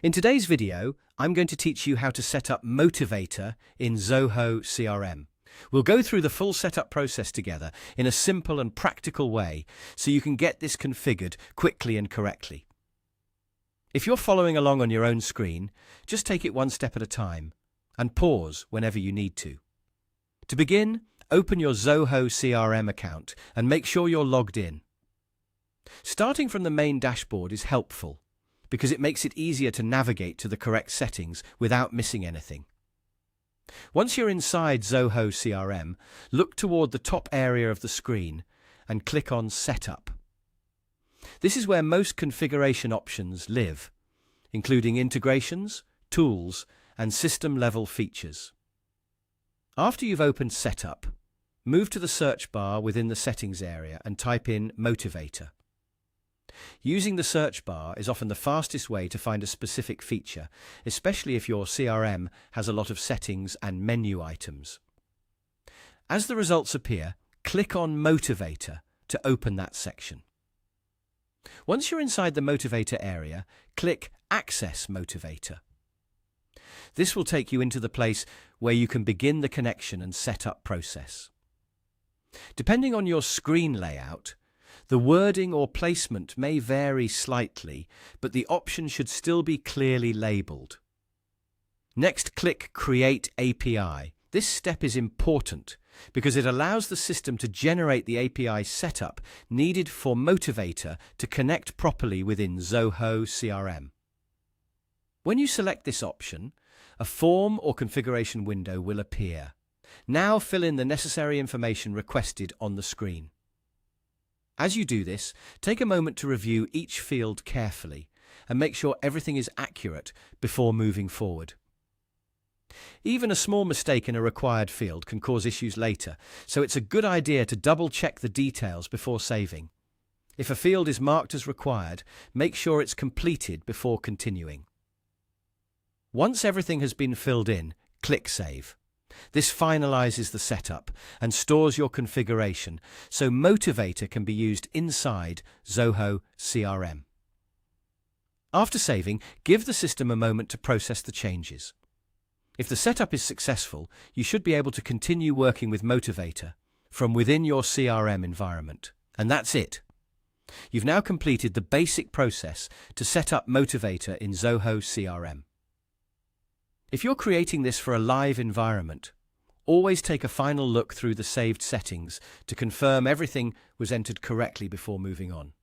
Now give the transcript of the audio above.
In today's video, I'm going to teach you how to set up Motivator in Zoho CRM. We'll go through the full setup process together in a simple and practical way so you can get this configured quickly and correctly. If you're following along on your own screen, just take it one step at a time and pause whenever you need to. To begin, open your Zoho CRM account and make sure you're logged in. Starting from the main dashboard is helpful because it makes it easier to navigate to the correct settings without missing anything. Once you're inside Zoho CRM, look toward the top area of the screen and click on Setup. This is where most configuration options live, including integrations, tools, and system-level features. After you've opened Setup, move to the search bar within the settings area and type in Motivator. Using the search bar is often the fastest way to find a specific feature, especially if your CRM has a lot of settings and menu items. As the results appear, click on Motivator to open that section. Once you're inside the Motivator area, click Access Motivator. This will take you into the place where you can begin the connection and setup process. Depending on your screen layout, the wording or placement may vary slightly, but the option should still be clearly labeled. Next, click Create API. This step is important because it allows the system to generate the API setup needed for Motivator to connect properly within Zoho CRM. When you select this option, a form or configuration window will appear. Now fill in the necessary information requested on the screen. As you do this, take a moment to review each field carefully and make sure everything is accurate before moving forward. Even a small mistake in a required field can cause issues later, so it's a good idea to double-check the details before saving. If a field is marked as required, make sure it's completed before continuing. Once everything has been filled in, click Save. This finalizes the setup and stores your configuration, so Motivator can be used inside Zoho CRM. After saving, give the system a moment to process the changes. If the setup is successful, you should be able to continue working with Motivator from within your CRM environment. And that's it. You've now completed the basic process to set up Motivator in Zoho CRM. If you're creating this for a live environment, always take a final look through the saved settings to confirm everything was entered correctly before moving on.